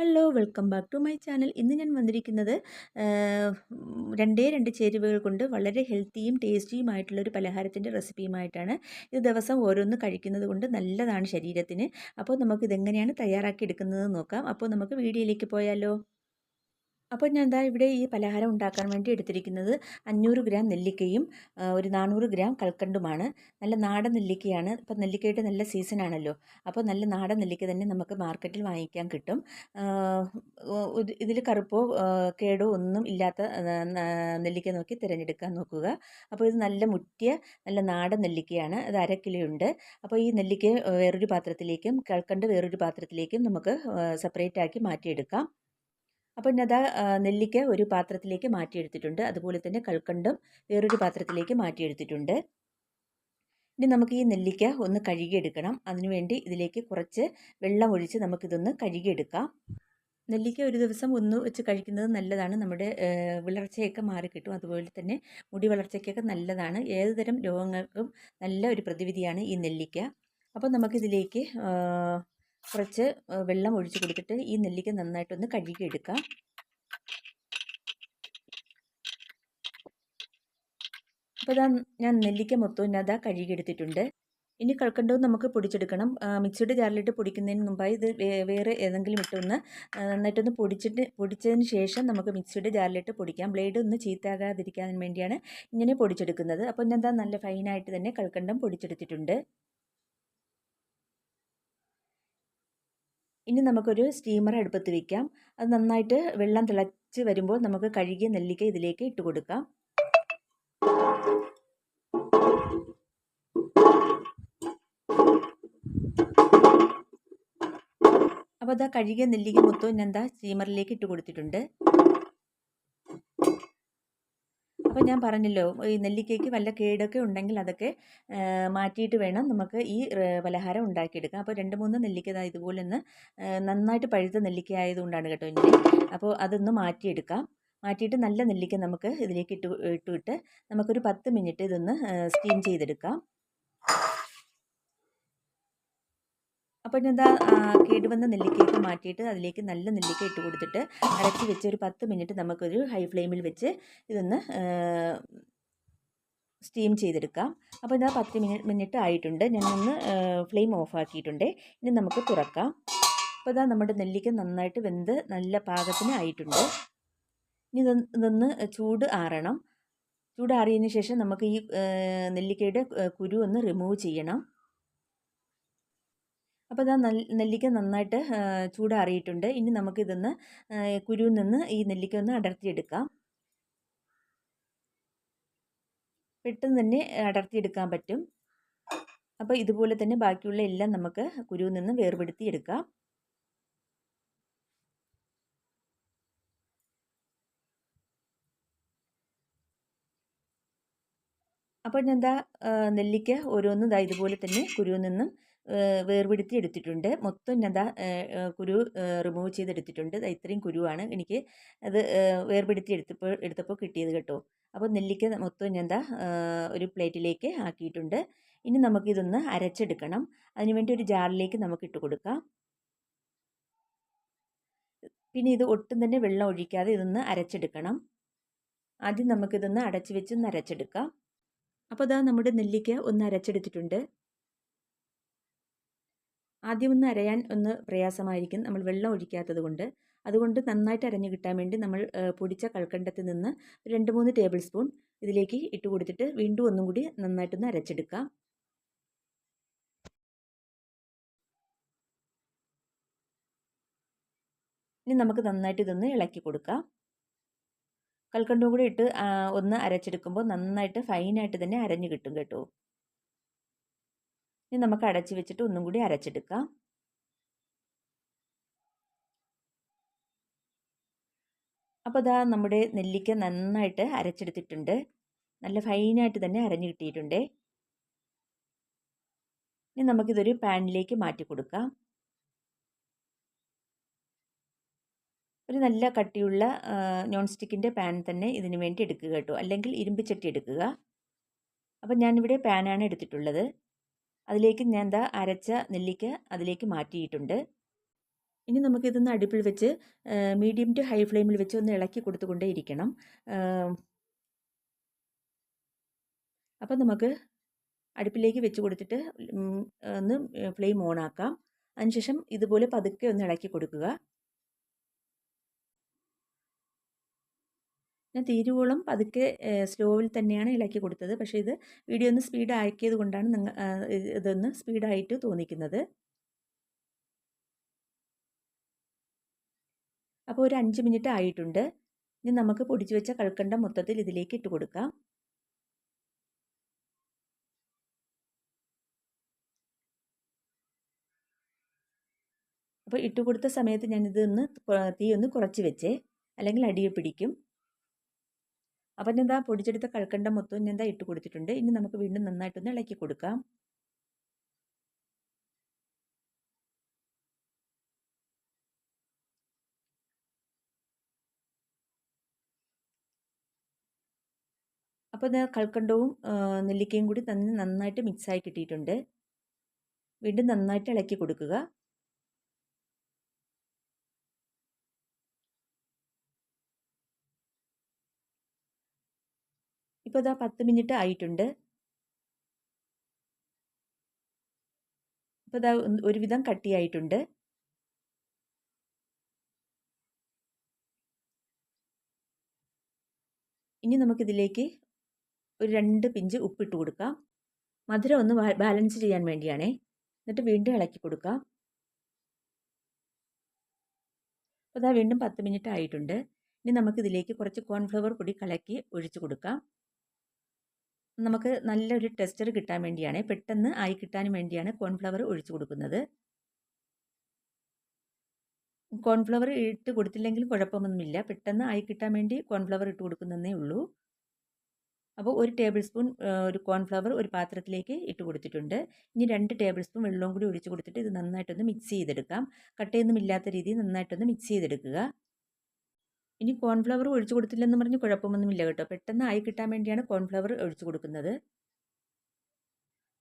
Hello welcome back to my channel. ഇന്ന് ഞാൻ വന്നിരിക്കുന്നത് രണ്ടേ രണ്ട് ചേരുവകൾ കൊണ്ട് വളരെ ഹെൽത്തിയും ടേസ്റ്റിയുമായിട്ടുള്ളൊരു പലഹാരത്തിൻ്റെ റെസിപ്പിയുമായിട്ടാണ്. ഇത് ദിവസം ഓരോന്ന് കഴിക്കുന്നത് കൊണ്ട് നല്ലതാണ് ശരീരത്തിന്. അപ്പോൾ നമുക്കിതെങ്ങനെയാണ് തയ്യാറാക്കി എടുക്കുന്നത് നോക്കാം. അപ്പോൾ നമുക്ക് വീഡിയോയിലേക്ക് പോയാലോ. അപ്പോൾ ഞാൻ ദാ ഇവിടെ ഈ പലഹാരം ഉണ്ടാക്കാൻ വേണ്ടി എടുത്തിരിക്കുന്നത് 500 ഗ്രാം നെല്ലിക്കയും ഒരു 400 ഗ്രാം കൽക്കണ്ടുമാണ്. നല്ല നാടൻ നെല്ലിക്കയാണ്. ഇപ്പോൾ നെല്ലിക്കയുടെ നല്ല സീസണാണല്ലോ. അപ്പോൾ നല്ല നാടൻ നെല്ലിക്ക തന്നെ നമുക്ക് മാർക്കറ്റിൽ വാങ്ങിക്കാൻ കിട്ടും. ഇതിൽ കറുപ്പോ കേടോ ഒന്നും ഇല്ലാത്ത നെല്ലിക്ക നോക്കി തിരഞ്ഞെടുക്കാൻ നോക്കുക. അപ്പോൾ ഇത് നല്ല മുറ്റിയ നല്ല നാടൻ നെല്ലിക്കയാണ്. അത് 1/2 കിലോ ഉണ്ട്. അപ്പോൾ ഈ നെല്ലിക്ക വേറൊരു പാത്രത്തിലേക്കും കൽക്കണ്ട് വേറൊരു പാത്രത്തിലേക്കും നമുക്ക് സെപ്പറേറ്റ് ആക്കി മാറ്റിയെടുക്കാം. അപ്പോൾ ഇന്നതാ നെല്ലിക്ക ഒരു പാത്രത്തിലേക്ക് മാറ്റിയെടുത്തിട്ടുണ്ട്. അതുപോലെ തന്നെ കൽക്കണ്ടും വേറൊരു പാത്രത്തിലേക്ക് മാറ്റിയെടുത്തിട്ടുണ്ട്. ഇനി നമുക്ക് ഈ നെല്ലിക്ക ഒന്ന് കഴുകിയെടുക്കണം. അതിനുവേണ്ടി ഇതിലേക്ക് കുറച്ച് വെള്ളം ഒഴിച്ച് നമുക്കിതൊന്ന് കഴുകിയെടുക്കാം. നെല്ലിക്ക ഒരു ദിവസം ഒന്ന് വെച്ച് കഴിക്കുന്നത് നല്ലതാണ്. നമ്മുടെ വിളർച്ചയൊക്കെ മാറിക്കിട്ടും. അതുപോലെ തന്നെ മുടി വളർച്ചയ്ക്കൊക്കെ നല്ലതാണ്. ഏതുതരം രോഗങ്ങൾക്കും നല്ല ഒരു പ്രതിവിധിയാണ് ഈ നെല്ലിക്ക. അപ്പോൾ നമുക്കിതിലേക്ക് കുറച്ച് വെള്ളം ഒഴിച്ച് കൊടുത്തിട്ട് ഈ നെല്ലിക്ക നന്നായിട്ടൊന്ന് കഴുകിയെടുക്കാം. അപ്പോൾ ഞാൻ നെല്ലിക്ക മൊത്തവും അതാ കഴുകിയെടുത്തിട്ടുണ്ട്. ഇനി കൽക്കണ്ടവും നമുക്ക് പൊടിച്ചെടുക്കണം. മിക്സിയുടെ ജാറിലിട്ട് പൊടിക്കുന്നതിന് മുമ്പായി ഇത് വേറെ ഏതെങ്കിലും ഇട്ടൊന്ന് നന്നായിട്ടൊന്ന് പൊടിച്ചതിന് ശേഷം നമുക്ക് മിക്സിയുടെ ജാറിലിട്ട് പൊടിക്കാം. ബ്ലേഡ് ഒന്ന് ചീത്തയാകാതിരിക്കാൻ വേണ്ടിയാണ് ഇങ്ങനെ പൊടിച്ചെടുക്കുന്നത്. അപ്പോൾ ഞാൻ നല്ല ഫൈനായിട്ട് തന്നെ കൽക്കണ്ടം പൊടിച്ചെടുത്തിട്ടുണ്ട്. ഇനി നമുക്കൊരു സ്റ്റീമർ അടുപ്പത്ത് വയ്ക്കാം. അത് നന്നായിട്ട് വെള്ളം തിളച്ച് വരുമ്പോൾ നമുക്ക് കഴുകിയ നെല്ലിക്ക ഇതിലേക്ക് ഇട്ട് കൊടുക്കാം. അപ്പോൾ അതാ കഴുകിയ നെല്ലിക്ക മൊത്തവും ഞാൻ സ്റ്റീമറിലേക്ക് ഇട്ട് കൊടുത്തിട്ടുണ്ട്. അപ്പോൾ ഞാൻ പറഞ്ഞല്ലോ, ഈ നെല്ലിക്കയ്ക്ക് വല്ല കേടൊക്കെ ഉണ്ടെങ്കിൽ അതൊക്കെ മാറ്റിയിട്ട് വേണം നമുക്ക് ഈ പലഹാരം ഉണ്ടാക്കിയെടുക്കാം. അപ്പോൾ 2-3 നെല്ലിക്ക ഇതുപോലെ ഒന്ന് നന്നായിട്ട് പഴുത്ത നെല്ലിക്ക ആയതുകൊണ്ടാണ് കേട്ടോ ഇങ്ങനെ. അപ്പോൾ അതൊന്ന് മാറ്റിയെടുക്കാം. മാറ്റിയിട്ട് നല്ല നെല്ലിക്ക നമുക്ക് ഇതിലേക്ക് ഇട്ടിട്ട് നമുക്കൊരു 10 മിനിറ്റ് ഇതൊന്ന് സ്റ്റീം ചെയ്തെടുക്കാം. അപ്പോൾ ഞാൻ കേടുവന്ന നെല്ലിക്കയൊക്കെ മാറ്റിയിട്ട് അതിലേക്ക് നല്ല നെല്ലിക്ക ഇട്ട് കൊടുത്തിട്ട് അടച്ച് വെച്ച് ഒരു 10 മിനിറ്റ് നമുക്കൊരു ഹൈ ഫ്ലെയിമിൽ വെച്ച് ഇതൊന്ന് സ്റ്റീം ചെയ്തെടുക്കാം. അപ്പോൾ ഇതാ 10 മിനിറ്റ് ആയിട്ടുണ്ട്. ഞാനൊന്ന് ഫ്ലെയിം ഓഫ് ആക്കിയിട്ടുണ്ട്. ഇനി നമുക്ക് തുറക്കാം. അപ്പോൾ ഇതാ നമ്മുടെ നെല്ലിക്ക നന്നായിട്ട് വെന്ത് നല്ല പാകത്തിന് ആയിട്ടുണ്ട്. ഇനി ഇതൊന്ന് ചൂട് ആറണം. ചൂടാറിയതിന് ശേഷം നമുക്ക് ഈ നെല്ലിക്കയുടെ കുരു ഒന്ന് റിമൂവ് ചെയ്യണം. അപ്പോൾ ഇതാ നെല്ലിക്ക നന്നായിട്ട് ചൂടാറിയിട്ടുണ്ട്. ഇനി നമുക്കിതൊന്ന് കുരുവിൽ നിന്ന് ഈ നെല്ലിക്ക ഒന്ന് അടർത്തിയെടുക്കാം. പെട്ടെന്ന് തന്നെ അടർത്തിയെടുക്കാൻ പറ്റും. അപ്പോൾ ഇതുപോലെ തന്നെ ബാക്കിയുള്ള എല്ലാം നമുക്ക് കുരുവിൽ നിന്ന് വേർപെടുത്തിയെടുക്കാം. അപ്പോൾ ഞാൻ നെല്ലിക്ക ഓരോന്നും ഇതുപോലെ തന്നെ കുരുവിൽ നിന്നും വേർപെടുത്തി എടുത്തിട്ടുണ്ട്. മൊത്തം ഞാൻ കുരു റിമൂവ് ചെയ്തെടുത്തിട്ടുണ്ട്. ഇത്രയും കുരുവാണ് എനിക്ക് അത് വേർപെടുത്തി എടുത്തപ്പോൾ കിട്ടിയത് കേട്ടോ. അപ്പോൾ നെല്ലിക്ക മൊത്തം ഞാൻ ഒരു പ്ലേറ്റിലേക്ക് ആക്കിയിട്ടുണ്ട്. ഇനി നമുക്കിതൊന്ന് അരച്ചെടുക്കണം. അതിനുവേണ്ടി ഒരു ജാറിലേക്ക് നമുക്ക് ഇട്ട് കൊടുക്കാം. പിന്നെ ഇത് ഒട്ടും തന്നെ വെള്ളം ഒഴിക്കാതെ ഇതൊന്ന് അരച്ചെടുക്കണം. ആദ്യം നമുക്കിതൊന്ന് അടച്ചു വെച്ചൊന്ന് അരച്ചെടുക്കാം. അപ്പോൾ നമ്മുടെ നെല്ലിക്ക ഒന്ന് അരച്ചെടുത്തിട്ടുണ്ട്. ആദ്യമൊന്ന് അരയാൻ ഒന്ന് പ്രയാസമായിരിക്കും, നമ്മൾ വെള്ളം ഒഴിക്കാത്തത് കൊണ്ട്. അതുകൊണ്ട് നന്നായിട്ട് അരഞ്ഞു കിട്ടാൻ വേണ്ടി നമ്മൾ പൊടിച്ച കൽക്കണ്ടത്തിൽ നിന്ന് 2-3 ടേബിൾ സ്പൂൺ ഇതിലേക്ക് ഇട്ട് കൊടുത്തിട്ട് വീണ്ടും ഒന്നും കൂടി നന്നായിട്ടൊന്ന് അരച്ചെടുക്കാം. ഇനി നമുക്ക് നന്നായിട്ട് ഇതൊന്ന് ഇളക്കി കൊടുക്കാം. കൽക്കണ്ടും കൂടി ഇട്ട് ഒന്ന് അരച്ചെടുക്കുമ്പോൾ നന്നായിട്ട് ഫൈനായിട്ട് തന്നെ അരഞ്ഞു കിട്ടും കേട്ടോ. ഇനി നമുക്ക് അടച്ചു വെച്ചിട്ട് ഒന്നും കൂടി അരച്ചെടുക്കാം. അപ്പോൾ നമ്മുടെ നെല്ലിക്ക നന്നായിട്ട് അരച്ചെടുത്തിട്ടുണ്ട്. നല്ല ഫൈനായിട്ട് തന്നെ അരഞ്ഞു കിട്ടിയിട്ടുണ്ട്. ഇനി നമുക്കിതൊരു പാനിലേക്ക് മാറ്റി കൊടുക്കാം. ഒരു നല്ല കട്ടിയുള്ള നോൺ സ്റ്റിക്കിൻ്റെ പാൻ തന്നെ ഇതിന് വേണ്ടി എടുക്കുക കേട്ടോ, അല്ലെങ്കിൽ ഇരുമ്പ് ചട്ടി എടുക്കുക. അപ്പോൾ ഞാനിവിടെ പാനാണ് എടുത്തിട്ടുള്ളത്. അതിലേക്ക് ഞാൻ അരച്ച നെല്ലിക്ക അതിലേക്ക് മാറ്റിയിട്ടുണ്ട്. ഇനി നമുക്കിതൊന്ന് അടുപ്പിൽ വെച്ച് മീഡിയം ടു ഹൈ ഫ്ലെയിമിൽ വെച്ച് ഒന്ന് ഇളക്കി കൊടുത്തുകൊണ്ടേ ഇരിക്കണം. അപ്പോൾ നമുക്ക് അടുപ്പിലേക്ക് വെച്ച് കൊടുത്തിട്ട് ഒന്ന് ഫ്ലെയിം ഓൺ ആക്കാം. അതിനുശേഷം ഇതുപോലെ പതുക്കെ ഒന്ന് ഇളക്കി കൊടുക്കുക. ഞാൻ തീരുവോളം പതുക്കെ സ്ലോവിൽ തന്നെയാണ് ഇളക്കി കൊടുത്തത്. പക്ഷേ ഇത് വീഡിയോ ഒന്ന് സ്പീഡ് ആക്കിയത് കൊണ്ടാണ് ഇതൊന്ന് സ്പീഡായിട്ട് തോന്നിക്കുന്നത്. അപ്പോൾ ഒരു 5 മിനിറ്റ് ആയിട്ടുണ്ട്. ഇനി നമുക്ക് പൊടിച്ചു വെച്ച കൽക്കണ്ടം മൊത്തത്തിൽ ഇതിലേക്ക് ഇട്ട് കൊടുക്കാം. അപ്പോൾ ഇട്ട് കൊടുത്ത സമയത്ത് ഞാനിതൊന്ന് തീ ഒന്ന് കുറച്ച് വെച്ചേ, അല്ലെങ്കിൽ അടിയെ പിടിക്കും. അപ്പം എന്താ പൊടിച്ചെടുത്ത കൽക്കണ്ടം മൊത്തം എന്താ ഇട്ട് കൊടുത്തിട്ടുണ്ട്. ഇനി നമുക്ക് വീണ്ടും നന്നായിട്ടൊന്ന് ഇളക്കി കൊടുക്കാം. അപ്പോൾ ഇത് കൽക്കണ്ടവും നെല്ലിക്കയും കൂടി നന്നായിട്ട് മിക്സായി കിട്ടിയിട്ടുണ്ട്. വീണ്ടും നന്നായിട്ട് ഇളക്കി കൊടുക്കുക. ഇപ്പോൾ ഇതാ 10 മിനിറ്റ് ആയിട്ടുണ്ട്. ഇപ്പോൾ ഇതാ ഒരുവിധം കട്ടിയായിട്ടുണ്ട്. ഇനി നമുക്കിതിലേക്ക് ഒരു 2 പിഞ്ച് ഉപ്പിട്ട് കൊടുക്കാം. മധുരം ഒന്ന് ബാലൻസ് ചെയ്യാൻ വേണ്ടിയാണേ. എന്നിട്ട് വീണ്ടും ഇളക്കി കൊടുക്കാം. അപ്പോൾ ഇതാ വീണ്ടും 10 മിനിറ്റ് ആയിട്ടുണ്ട്. ഇനി നമുക്കിതിലേക്ക് കുറച്ച് കോൺഫ്ലവർ പൊടി കലക്കി ഒഴിച്ചു കൊടുക്കാം. നമുക്ക് നല്ലൊരു ടെക്സ്ചർ കിട്ടാൻ വേണ്ടിയാണ്, പെട്ടെന്ന് ആയി കിട്ടാനും വേണ്ടിയാണ് കോൺഫ്ലവർ ഒഴിച്ചു കൊടുക്കുന്നത്. കോൺഫ്ലവർ ഇട്ട് കൊടുത്തില്ലെങ്കിലും കുഴപ്പമൊന്നുമില്ല, പെട്ടെന്ന് ആയി കിട്ടാൻ വേണ്ടി കോൺഫ്ലവർ ഇട്ട് കൊടുക്കുന്നതേ ഉള്ളൂ. അപ്പോൾ 1 ടേബിൾ സ്പൂൺ ഒരു കോൺഫ്ലവർ ഒരു പാത്രത്തിലേക്ക് ഇട്ട് കൊടുത്തിട്ടുണ്ട്. ഇനി 2 ടേബിൾ സ്പൂൺ വെള്ളവും കൂടി ഒഴിച്ച് കൊടുത്തിട്ട് ഇത് നന്നായിട്ടൊന്ന് മിക്സ് ചെയ്തെടുക്കാം. കട്ടയൊന്നും ഇല്ലാത്ത രീതിയിൽ നന്നായിട്ടൊന്ന് മിക്സ് ചെയ്തെടുക്കുക. ഇനി കോൺഫ്ലവർ ഒഴിച്ചു കൊടുത്തില്ലെന്ന് പറഞ്ഞ് കുഴപ്പമൊന്നുമില്ല കേട്ടോ, പെട്ടെന്ന് ആയി കിട്ടാൻ വേണ്ടിയാണ് കോൺഫ്ലവർ ഒഴിച്ചു കൊടുക്കുന്നത്.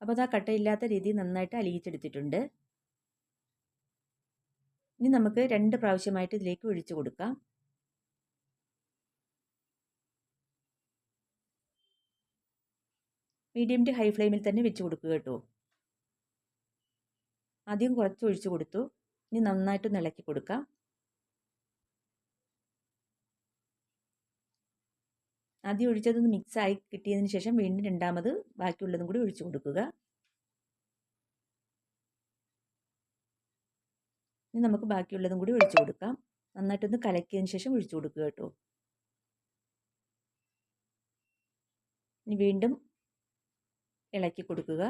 അപ്പോൾ അത് ആ കട്ടയില്ലാത്ത രീതിയിൽ നന്നായിട്ട് അലിയിച്ചെടുത്തിട്ടുണ്ട്. ഇനി നമുക്ക് 2 പ്രാവശ്യമായിട്ട് ഇതിലേക്ക് ഒഴിച്ചു കൊടുക്കാം. മീഡിയം ടു ഹൈ ഫ്ലെയിമിൽ തന്നെ വെച്ച് കൊടുക്കുക കേട്ടോ. ആദ്യം കുറച്ച് ഒഴിച്ചു കൊടുത്തു. ഇനി നന്നായിട്ട് ഇളക്കി കൊടുക്കാം. ആദ്യം ഒഴിച്ചതൊന്ന് മിക്സായി കിട്ടിയതിന് ശേഷം വീണ്ടും രണ്ടാമത് ബാക്കിയുള്ളതും കൂടി ഒഴിച്ചു കൊടുക്കുക. ഇനി നമുക്ക് ബാക്കിയുള്ളതും കൂടി ഒഴിച്ചു കൊടുക്കാം. നന്നായിട്ടൊന്ന് കലക്കിയതിന് ശേഷം ഒഴിച്ചു കൊടുക്കുക കേട്ടോ. ഇനി വീണ്ടും ഇളക്കി കൊടുക്കുക.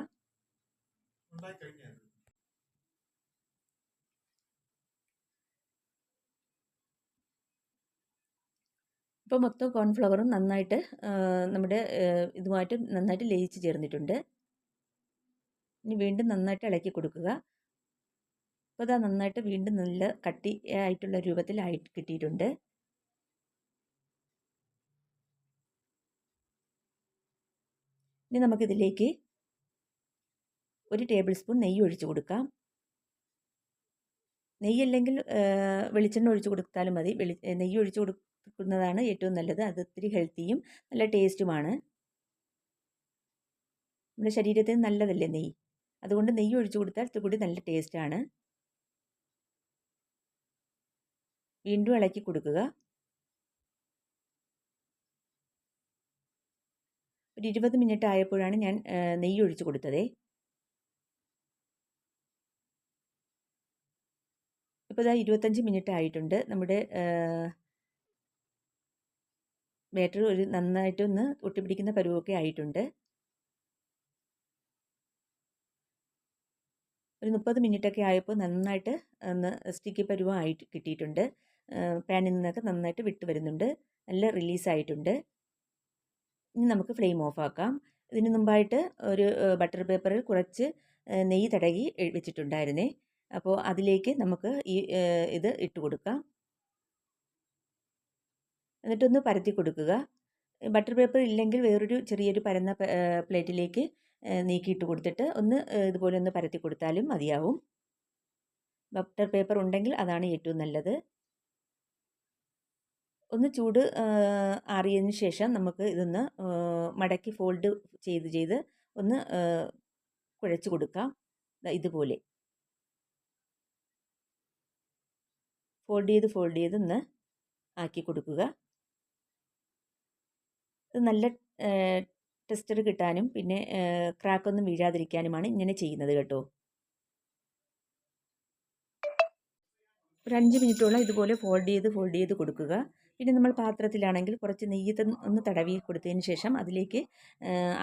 ഇപ്പോൾ മൊത്തം കോൺഫ്ലവറും നന്നായിട്ട് നമ്മുടെ ഇതുമായിട്ട് നന്നായിട്ട് ലയിച്ച് ചേർന്നിട്ടുണ്ട്. ഇനി വീണ്ടും നന്നായിട്ട് ഇളക്കി കൊടുക്കുക. അപ്പോൾ ഇതാ നന്നായിട്ട് വീണ്ടും നല്ല കട്ടി ആയിട്ടുള്ള രൂപത്തിലായി കിട്ടിയിട്ടുണ്ട്. ഇനി നമുക്കിതിലേക്ക് 1 ടേബിൾ സ്പൂൺ നെയ്യ് ഒഴിച്ചു കൊടുക്കാം. നെയ്യല്ലെങ്കിൽ വെളിച്ചെണ്ണ ഒഴിച്ചു കൊടുത്താലും മതി. നെയ്യ് ഒഴിച്ചു കൊടുക്കുന്നതാണ് ഏറ്റവും നല്ലത്. അത് ഒത്തിരി ഹെൽത്തിയും നല്ല ടേസ്റ്റുമാണ്. നമ്മുടെ ശരീരത്തിന് നല്ലതല്ലേ നെയ്യ്, അതുകൊണ്ട് നെയ്യ് ഒഴിച്ചു കൊടുത്താൽ ഇതുകൂടി നല്ല ടേസ്റ്റാണ്. വീണ്ടും ഇളക്കി കൊടുക്കുക. ഒരു 20 മിനിറ്റ് ആയപ്പോഴാണ് ഞാൻ നെയ്യ് ഒഴിച്ചു കൊടുത്തത്. ഇപ്പോൾ ഇതാ 25 മിനിറ്റ് ആയിട്ടുണ്ട്. നമ്മുടെ ബാറ്റർ ഒരു നന്നായിട്ടൊന്ന് ഒട്ടിപ്പിടിക്കുന്ന പരുവമൊക്കെ ആയിട്ടുണ്ട്. ഒരു 30 മിനിറ്റൊക്കെ ആയപ്പോൾ നന്നായിട്ട് ഒന്ന് സ്റ്റിക്കി പരുവം ആയിട്ട് കിട്ടിയിട്ടുണ്ട്. പാനിൽ നിന്നൊക്കെ നന്നായിട്ട് വിട്ട് വരുന്നുണ്ട്. നല്ല റിലീസായിട്ടുണ്ട്. ഇനി നമുക്ക് ഫ്ലെയിം ഓഫ് ആക്കാം. ഇതിന് മുമ്പായിട്ട് ഒരു ബട്ടർ പേപ്പറിൽ കുറച്ച് നെയ്യ് തടകി വെച്ചിട്ടുണ്ടായിരുന്നേ. അപ്പോൾ അതിലേക്ക് നമുക്ക് ഇത് ഇട്ട് കൊടുക്കാം. എന്നിട്ടൊന്ന് പരത്തി കൊടുക്കുക. ബട്ടർ പേപ്പർ ഇല്ലെങ്കിൽ വേറൊരു ചെറിയൊരു പരന്ന പ്ലേറ്റിലേക്ക് നീക്കിയിട്ട് കൊടുത്തിട്ട് ഒന്ന് ഇതുപോലെ ഒന്ന് പരത്തി കൊടുത്താലും മതിയാവും. ബട്ടർ പേപ്പർ ഉണ്ടെങ്കിൽ അതാണ് ഏറ്റവും നല്ലത്. ഒന്ന് ചൂട് ആറിയതിന് ശേഷം നമുക്ക് ഇതൊന്ന് മടക്കി ഫോൾഡ് ചെയ്ത് ഒന്ന് കുഴച്ച് കൊടുക്കാം. ഇതുപോലെ ഫോൾഡ് ചെയ്ത് ഒന്ന് ആക്കി കൊടുക്കുക. ഇത് നല്ല ടെക്സ്ചർ കിട്ടാനും പിന്നെ ക്രാക്കൊന്നും വീഴാതിരിക്കാനുമാണ് ഇങ്ങനെ ചെയ്യുന്നത് കേട്ടോ. ഒരു 5 മിനിറ്റോളം ഇതുപോലെ ഫോൾഡ് ചെയ്ത് കൊടുക്കുക. പിന്നെ നമ്മൾ പാത്രത്തിലാണെങ്കിൽ കുറച്ച് നെയ്യ് ഒന്ന് തടവി കൊടുത്തതിന് ശേഷം അതിലേക്ക്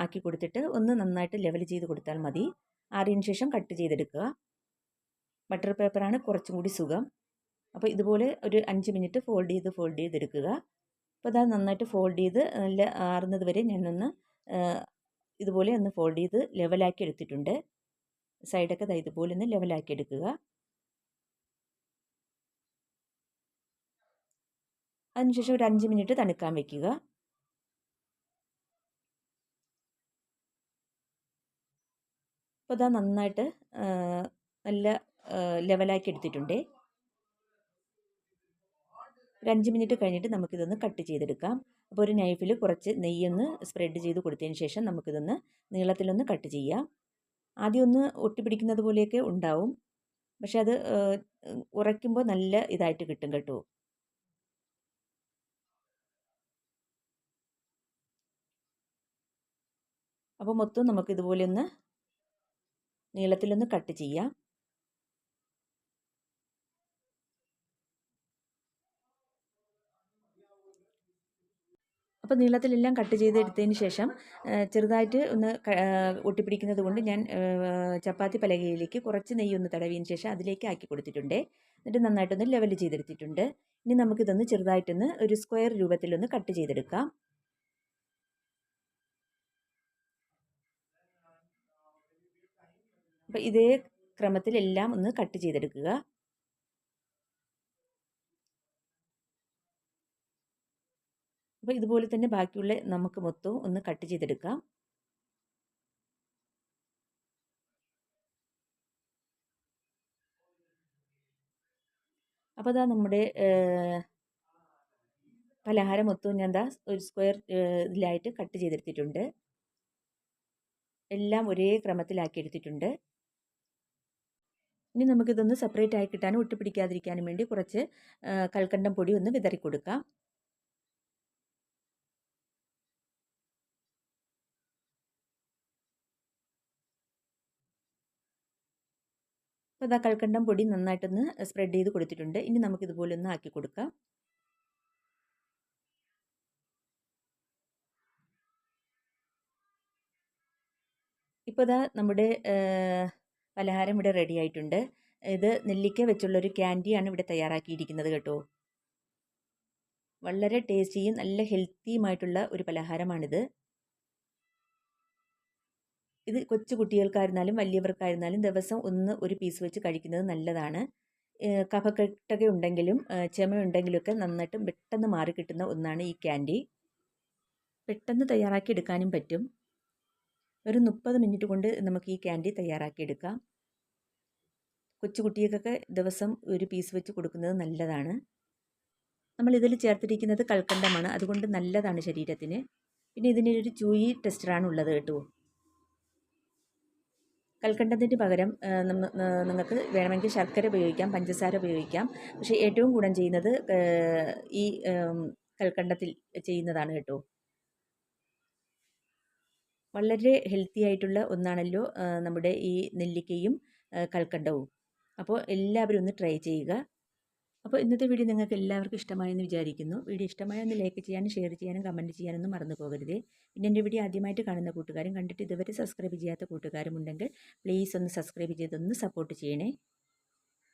ആക്കി കൊടുത്തിട്ട് ഒന്ന് നന്നായിട്ട് ലെവൽ ചെയ്ത് കൊടുത്താൽ മതി. ആറിയതിന് ശേഷം കട്ട് ചെയ്തെടുക്കുക. ബട്ടർ പേപ്പറാണ് കുറച്ചും കൂടി സുഖം. അപ്പോൾ ഇതുപോലെ ഒരു 5 മിനിറ്റ് ഫോൾഡ് ചെയ്തെടുക്കുക. അപ്പോൾ അത് നന്നായിട്ട് ഫോൾഡ് ചെയ്ത് നല്ല ആറുന്നത് വരെ ഞാനൊന്ന് ഇതുപോലെ ഒന്ന് ഫോൾഡ് ചെയ്ത് ലെവലാക്കി എടുത്തിട്ടുണ്ട്. സൈഡൊക്കെ ഇതുപോലെ ഒന്ന് ലെവലാക്കി എടുക്കുക. അതിനുശേഷം ഒരു 5 മിനിറ്റ് തണുക്കാൻ വെക്കുക. അപ്പോൾ ഇതാ നന്നായിട്ട് നല്ല ലെവലാക്കി എടുത്തിട്ടുണ്ട്. ഒരു 5 മിനിറ്റ് കഴിഞ്ഞിട്ട് നമുക്കിതൊന്ന് കട്ട് ചെയ്തെടുക്കാം. അപ്പോൾ ഒരു നൈഫിൽ കുറച്ച് നെയ്യൊന്ന് സ്പ്രെഡ് ചെയ്ത് കൊടുത്തതിന് ശേഷം നമുക്കിതൊന്ന് നീളത്തിലൊന്ന് കട്ട് ചെയ്യാം. ആദ്യം ഒന്ന് ഒട്ടിപ്പിടിക്കുന്നത് പോലെയൊക്കെ ഉണ്ടാവും, പക്ഷെ അത് ഉറയ്ക്കുമ്പോൾ നല്ല ഇതായിട്ട് കിട്ടും കേട്ടോ. അപ്പോൾ മൊത്തം നമുക്ക് ഇതുപോലെ ഒന്ന് നീളത്തിലൊന്ന് കട്ട് ചെയ്യാം. അപ്പോൾ നീളത്തിലെല്ലാം കട്ട് ചെയ്തെടുത്തതിന് ശേഷം ചെറുതായിട്ട് ഒന്ന് ഒട്ടിപ്പിടിക്കുന്നത് കൊണ്ട് ഞാൻ ചപ്പാത്തി പലകയിലേക്ക് കുറച്ച് നെയ്യൊന്ന് തടവിയതിന് ശേഷം അതിലേക്ക് ആക്കി കൊടുത്തിട്ടുണ്ട്. എന്നിട്ട് നന്നായിട്ടൊന്ന് ലെവൽ ചെയ്തെടുത്തിട്ടുണ്ട്. ഇനി നമുക്കിതൊന്ന് ചെറുതായിട്ടൊന്ന് ഒരു സ്ക്വയർ രൂപത്തിലൊന്ന് കട്ട് ചെയ്തെടുക്കാം. അപ്പോൾ ഇതേ ക്രമത്തിലെല്ലാം ഒന്ന് കട്ട് ചെയ്തെടുക്കുക. അപ്പോൾ ഇതുപോലെ തന്നെ ബാക്കിയുള്ള നമുക്ക് മൊത്തവും ഒന്ന് കട്ട് ചെയ്തെടുക്കാം. അപ്പോൾ അതാ നമ്മുടെ പലഹാരം മൊത്തവും ഞാൻ ഒരു സ്ക്വയർ ഇതിലായിട്ട് കട്ട് ചെയ്തെടുത്തിട്ടുണ്ട്. എല്ലാം ഒരേ ക്രമത്തിലാക്കി എടുത്തിട്ടുണ്ട്. ഇനി നമുക്കിതൊന്ന് സെപ്പറേറ്റ് ആയി കിട്ടാനും ഒട്ടിപ്പിടിക്കാതിരിക്കാനും വേണ്ടി കുറച്ച് കൽക്കണ്ടം പൊടി ഒന്ന് വിതറി കൊടുക്കാം. അപ്പോൾ അതാ കൽക്കണ്ടം പൊടി നന്നായിട്ടൊന്ന് സ്പ്രെഡ് ചെയ്ത് കൊടുത്തിട്ടുണ്ട്. ഇനി നമുക്കിതുപോലെ ഒന്ന് ആക്കി കൊടുക്കാം. ഇപ്പോൾ ഇതാ നമ്മുടെ പലഹാരം ഇവിടെ റെഡി ആയിട്ടുണ്ട്. ഇത് നെല്ലിക്ക വെച്ചുള്ളൊരു ക്യാൻഡിയാണ് ഇവിടെ തയ്യാറാക്കിയിരിക്കുന്നത് കേട്ടോ. വളരെ ടേസ്റ്റിയും നല്ല ഹെൽത്തിയുമായിട്ടുള്ള ഒരു പലഹാരമാണിത്. ഇത് കൊച്ചു കുട്ടികൾക്കായിരുന്നാലും വലിയവർക്കായിരുന്നാലും ദിവസം ഒരു പീസ് വെച്ച് കഴിക്കുന്നത് നല്ലതാണ്. കഫക്കെട്ടൊക്കെ ഉണ്ടെങ്കിലും ചുമയുണ്ടെങ്കിലുമൊക്കെ നന്നായിട്ട് പെട്ടെന്ന് മാറി കിട്ടുന്ന ഒന്നാണ് ഈ ക്യാൻഡി. പെട്ടെന്ന് തയ്യാറാക്കി എടുക്കാനും പറ്റും. ഒരു 30 മിനിറ്റ് കൊണ്ട് നമുക്ക് ഈ ക്യാൻഡി തയ്യാറാക്കി എടുക്കാം. കൊച്ചു കുട്ടികൾക്കൊക്കെ ദിവസം ഒരു പീസ് വെച്ച് കൊടുക്കുന്നത് നല്ലതാണ്. നമ്മൾ ഇതിൽ ചേർത്തിരിക്കുന്നത് കൽക്കണ്ടമാണ്, അതുകൊണ്ട് നല്ലതാണ് ശരീരത്തിന്. പിന്നെ ഇതിനൊരു ചൂയി ടെക്സ്ചറാണ് ഉള്ളത് കേട്ടോ. കൽക്കണ്ടത്തിന് പകരം നിങ്ങൾക്ക് വേണമെങ്കിൽ ശർക്കര ഉപയോഗിക്കാം, പഞ്ചസാര ഉപയോഗിക്കാം. പക്ഷേ ഏറ്റവും ഗുണം ചെയ്യുന്നത് ഈ കൽക്കണ്ടത്തിൽ ചെയ്യുന്നതാണ് കേട്ടോ. വളരെ ഹെൽത്തി ആയിട്ടുള്ള ഒന്നാണല്ലോ നമ്മുടെ ഈ നെല്ലിക്കയും കൽക്കണ്ടവും. അപ്പോൾ എല്ലാവരും ഒന്ന് ട്രൈ ചെയ്യുക. അപ്പോൾ ഇന്നത്തെ വീഡിയോ നിങ്ങൾക്ക് എല്ലാവർക്കും ഇഷ്ടമായെന്ന് വിചാരിക്കുന്നു. വീഡിയോ ഇഷ്ടമായ ഒന്ന് ലൈക്ക് ചെയ്യാനും ഷെയർ ചെയ്യാനും കമൻറ്റ് ചെയ്യാനൊന്നും മറന്നു പോകരുത്. പിന്നെ എൻ്റെ വീഡിയോ ആദ്യമായിട്ട് കാണുന്ന കൂട്ടുകാരും കണ്ടിട്ട് ഇതുവരെ സബ്സ്ക്രൈബ് ചെയ്യാത്ത കൂട്ടുകാരും ഉണ്ടെങ്കിൽ പ്ലീസ് ഒന്ന് സബ്സ്ക്രൈബ് ചെയ്തൊന്ന് സപ്പോർട്ട് ചെയ്യണേ.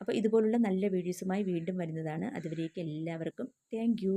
അപ്പോൾ ഇതുപോലുള്ള നല്ല വീഡിയോസുമായി വീണ്ടും വരുന്നതാണ്. അതുവരേക്കും എല്ലാവർക്കും താങ്ക് യു.